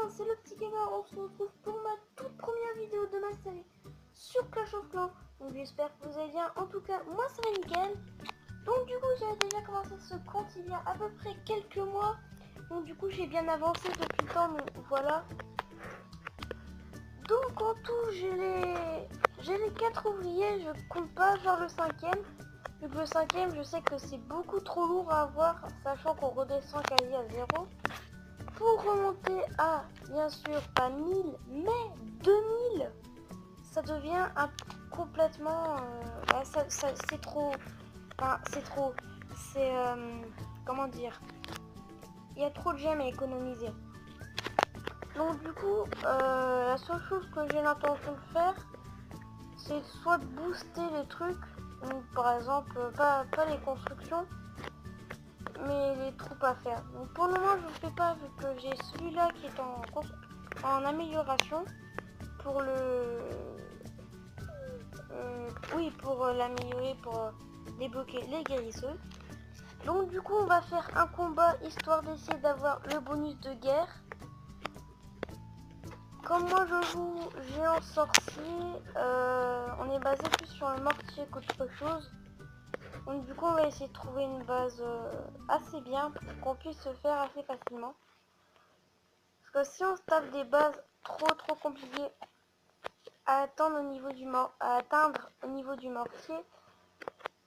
c'est le petit gamer, on se retrouve pour ma toute première vidéo de ma série sur Clash of Clans. Donc j'espère que vous allez bien, en tout cas moi ça va nickel. Donc du coup j'avais déjà commencé ce compte il y a à peu près quelques mois. Donc du coup j'ai bien avancé depuis le temps, donc voilà. Donc en tout j'ai les 4 ouvriers, je compte pas faire le 5ème. Vu que le 5ème je sais que c'est beaucoup trop lourd à avoir, sachant qu'on redescend quasi à 0. Pour remonter à, bien sûr, pas 1000, mais 2000, ça devient complètement... c'est trop... Enfin, c'est trop... C'est... comment dire, il y a trop de gemmes à économiser. Donc du coup, la seule chose que j'ai l'intention de faire, c'est soit de booster les trucs, donc par exemple, pas les constructions, mais les troupes à faire. Donc pour le moment je ne fais pas, vu que j'ai celui-là qui est en amélioration pour le pour l'améliorer, pour débloquer les guérisseuses. Donc du coup on va faire un combat histoire d'essayer d'avoir le bonus de guerre. Comme moi je joue géant sorcier, on est basé plus sur le mortier qu'autre chose. Donc du coup on va essayer de trouver une base assez bien pour qu'on puisse se faire assez facilement. Parce que si on se tape des bases trop compliquées à atteindre au niveau du mortier,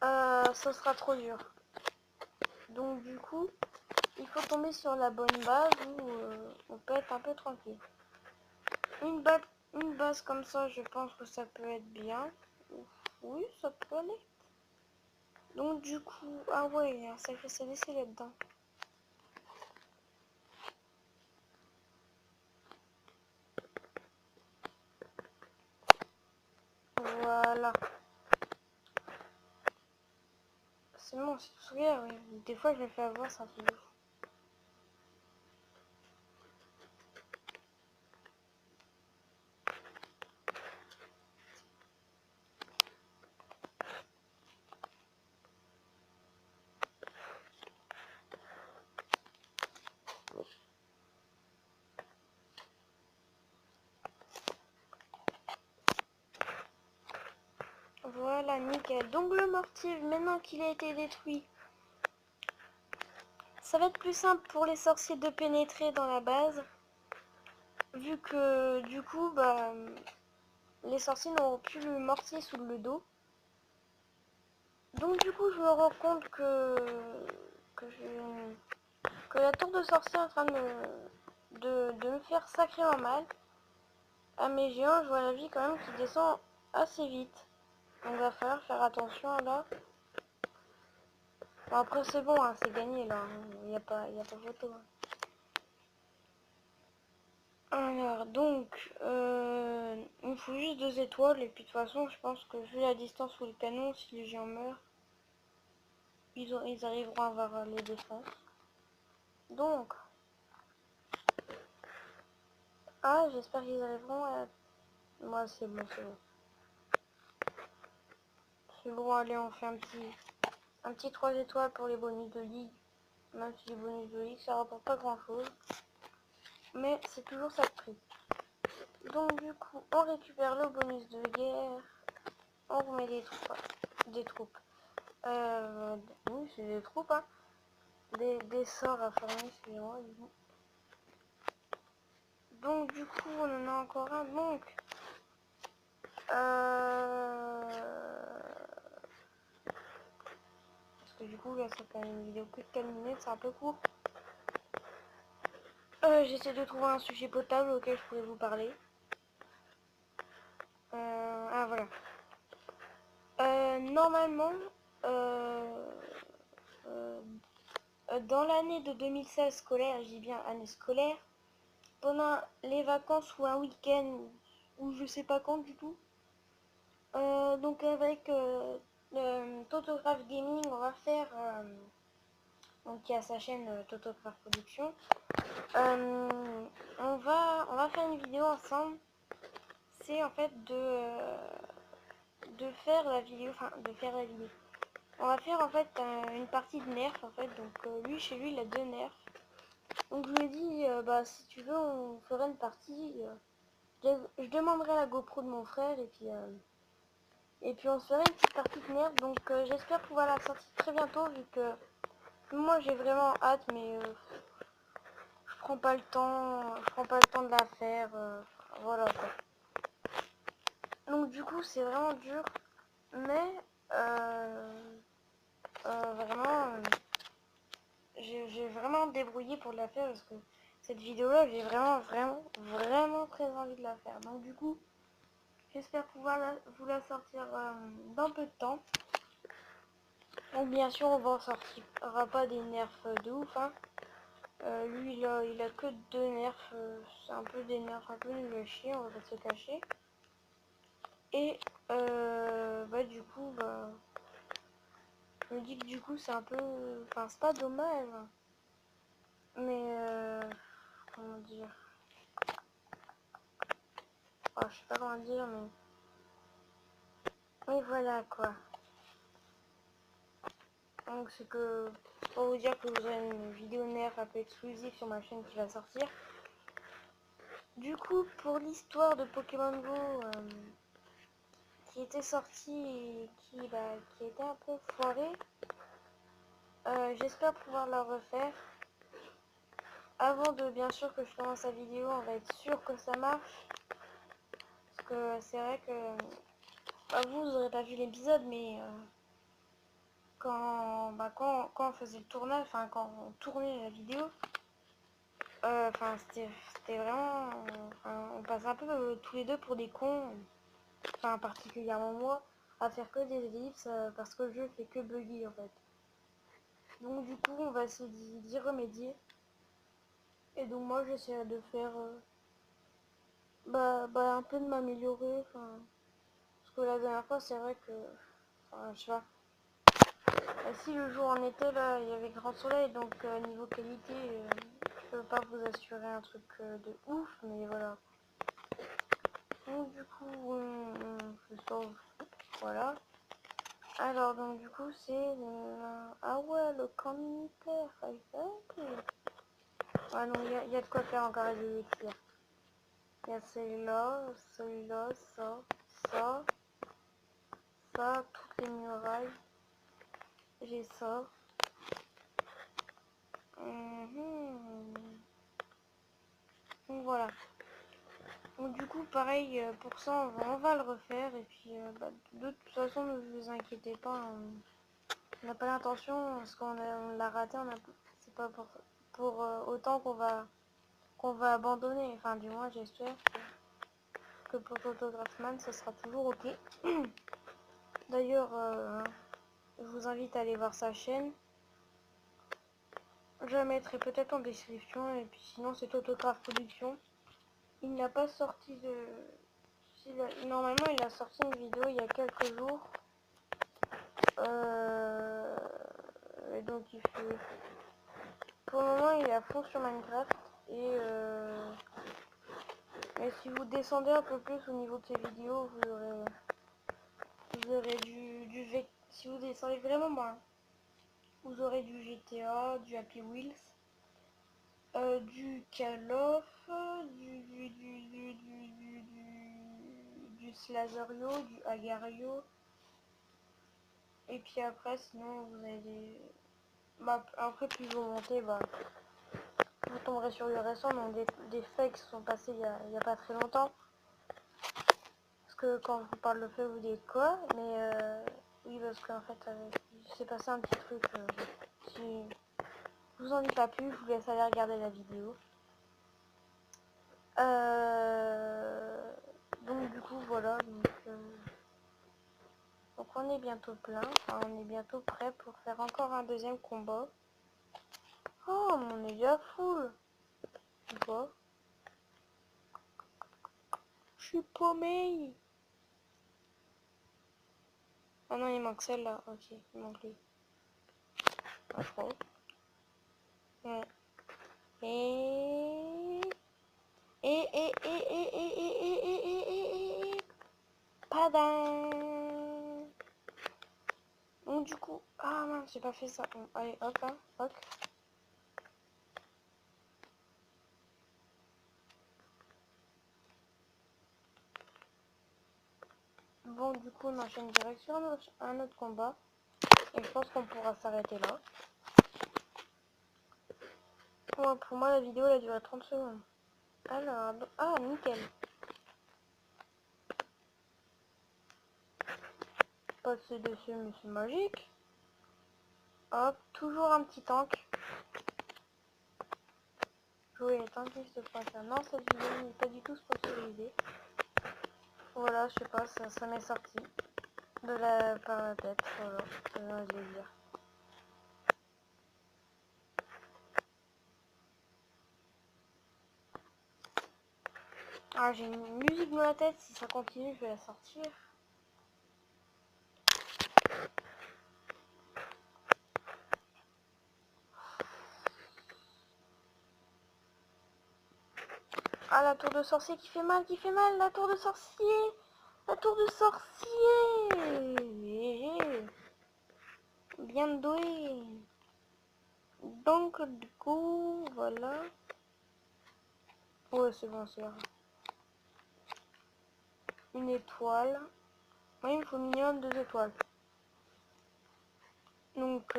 ce sera trop dur. Donc du coup, il faut tomber sur la bonne base où on peut être un peu tranquille. Une base comme ça, je pense que ça peut être bien. Oui, ça peut aller. Donc du coup, ah ouais, ça fait ça laisser là-dedans. Voilà. C'est bon, c'est tout souviens, oui. Des fois, je le fais avoir, ça fait ouf. Voilà, nickel. Donc le mortier, maintenant qu'il a été détruit, ça va être plus simple pour les sorciers de pénétrer dans la base. Vu que du coup, bah, les sorciers n'auront plus le mortier sous le dos. Donc du coup, je me rends compte que la tour de sorcier est en train de me faire sacrément mal. À mes géants, je vois la vie quand même qui descend assez vite. Donc il va falloir faire attention là. Bon, après c'est bon, hein, c'est gagné là. Il n'y a pas photo. Hein. Alors donc, il me faut juste 2 étoiles. Et puis de toute façon, je pense que vu la distance où le canon, si les géants meurent, ils arriveront à avoir les défenses. Donc, j'espère qu'ils arriveront à... Moi c'est bon, c'est bon. C'est bon, allez, on fait un petit 3 étoiles pour les bonus de ligue. Même si les bonus de ligue, ça rapporte pas grand chose. Mais c'est toujours ça de prix. Donc du coup, on récupère le bonus de guerre. On remet des troupes. Oui, c'est des troupes, hein. Des sorts à former, excusez-moi. Donc du coup, on en a encore un. Donc, parce que du coup, là, ça fait une vidéo que de 4 minutes, c'est un peu court. J'essaie de trouver un sujet potable auquel je pourrais vous parler. Voilà. Normalement, dans l'année de 2016 scolaire, je dis bien année scolaire, pendant les vacances ou un week-end, ou je sais pas quand du tout, donc avec Totograph Gaming, on va faire, donc qui a sa chaîne Totograph Production, on va faire une vidéo ensemble. C'est en fait de faire la vidéo, on va faire en fait une partie de nerfs en fait, donc lui chez lui il a 2 nerfs. Donc je lui ai dit, bah si tu veux, on ferait une partie. Je demanderai la GoPro de mon frère et puis on se ferait une petite partie de nerf. Donc j'espère pouvoir la sortir très bientôt vu que moi j'ai vraiment hâte, mais je prends pas le temps, de la faire. Voilà quoi. Donc du coup c'est vraiment dur, mais vraiment j'ai vraiment débrouillé pour la faire parce que cette vidéo là j'ai vraiment très envie de la faire. Donc du coup j'espère pouvoir vous la sortir dans peu de temps. Donc bien sûr on va sortira pas des nerfs de ouf hein. Lui il a que 2 nerfs, c'est un peu des nerfs un peu nul à chier, on va pas se cacher. Et bah du coup bah je me dis que du coup c'est un peu, enfin c'est pas dommage, mais comment dire, oh, je sais pas comment dire, mais oui voilà quoi. Donc c'est que pour vous dire que vous aurez une vidéo nerf un peu exclusive sur ma chaîne qui va sortir. Du coup pour l'histoire de Pokémon Go qui était sorti et qui était un peu foiré, j'espère pouvoir la refaire. Avant de bien sûr que je commence la vidéo, on va être sûr que ça marche. Parce que c'est vrai que bah, vous n'aurez pas vu l'épisode, mais quand on faisait le tournage, enfin quand on tournait la vidéo, enfin c'était vraiment, on passe un peu tous les deux pour des cons, enfin particulièrement moi, à faire que des ellipses parce que le jeu fait que buggy en fait. Donc du coup on va essayer d'y remédier. Et donc moi j'essaie de faire un peu de m'améliorer, enfin parce que la dernière fois c'est vrai que, enfin je sais pas. Si le jour en été là, il y avait grand soleil, donc niveau qualité, je peux pas vous assurer un truc de ouf, mais voilà. Donc du coup, je sauve, voilà. Alors donc du coup c'est ah ouais, le camp militaire, ok. Ah non, il y a de quoi faire encore à ici. Il y a celui-là, ça, toutes les murailles. J'ai ça. Donc voilà. Donc du coup pareil pour ça on va le refaire et puis de toute façon ne vous inquiétez pas, on n'a pas l'intention parce on l'a raté, c'est pas pour autant qu'on va abandonner, enfin du moins j'espère que pour Photographman ça sera toujours ok. D'ailleurs je vous invite à aller voir sa chaîne, je la mettrai peut-être en description et puis sinon c'est Autographe Production. Il n'a pas sorti de... Normalement il a sorti une vidéo il y a quelques jours. Et donc il fait... Pour le moment il est à fond sur Minecraft. Et si vous descendez un peu plus au niveau de ses vidéos, vous aurez si vous descendez vraiment bas, vous aurez du GTA, du Happy Wheels, du Call of, du Slazerio, du Agario. Et puis après, sinon, vous avez des... après, plus vous montez, vous tomberez sur le récent, donc des faits qui sont passés il y a pas très longtemps. Parce que quand je vous parle de faits, vous dites quoi? Mais oui, parce qu'en fait, il s'est passé un petit truc. Si je vous en dis pas plus, je vous laisse aller regarder la vidéo. Donc du coup, voilà. Donc on est bientôt plein, enfin, on est bientôt prêt pour faire encore un deuxième combat. Oh, mais on est déjà full. Tu vois? Je suis paumé. Ah non, il manque celle-là. Ok, il manque lui. Ah, je crois. Ouais. Et... Padam. Donc du coup... Ah mince, j'ai pas fait ça. Bon, allez, hop, hein, hop. Bon, du coup, on enchaîne direct sur un autre combat. Et je pense qu'on pourra s'arrêter là. Ouais, pour moi, la vidéo, elle a duré 30 secondes. Alors, ah, nickel. Passer dessus, monsieur magique. Hop, toujours un petit tank. Jouer les tanks qui se passent. Non, cette vidéo n'est pas du tout sponsorisée. Voilà, je sais pas, ça m'est sorti par la tête. Voilà, je vais dire. Ah, j'ai une musique dans la tête, si ça continue, je vais la sortir. Ah, la tour de sorcier qui fait mal, la tour de sorcier. La tour de sorcier. Bien doué. Donc, du coup, voilà. Ouais, c'est bon, c'est vrai. Une étoile. Oui, il me faut minimum 2 étoiles. Donc,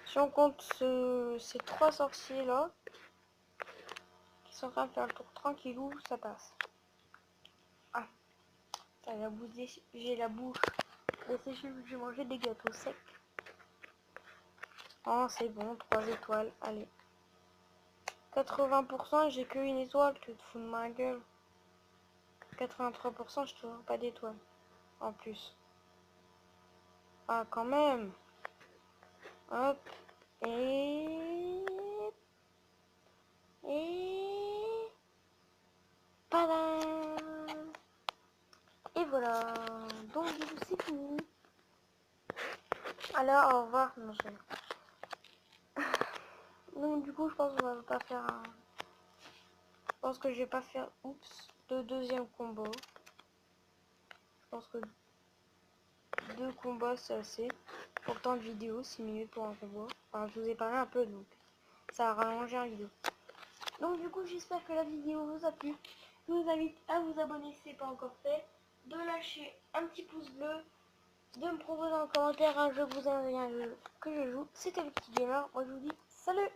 si on compte ces 3 sorciers là, qui sont en train de faire le tour tranquillou, ça passe. Ah, j'ai la bouche desséchée vu que j'ai mangé des gâteaux secs. Oh, c'est bon, 3 étoiles, allez. 80%, j'ai que une étoile, tu te fous de ma gueule. 83%, je trouve pas d'étoile. En plus. Ah, quand même. Hop. Et... Padam. Et voilà. Donc, du coup, c'est fini. Alors, au revoir. Non, donc, du coup, je pense qu'on va pas faire un... Je pense que je vais pas faire, oups, de deuxième combo. Je pense que 2 combats, c'est assez. Pourtant, de vidéo, 6 minutes pour un combo. Enfin, je vous ai parlé un peu, donc ça a rallongé la vidéo. Donc, du coup, j'espère que la vidéo vous a plu. Je vous invite à vous abonner si ce n'est pas encore fait. De lâcher un petit pouce bleu. De me proposer en commentaire un jeu que vous aimeriez que je joue. C'était le petit gamer. Moi, je vous dis salut!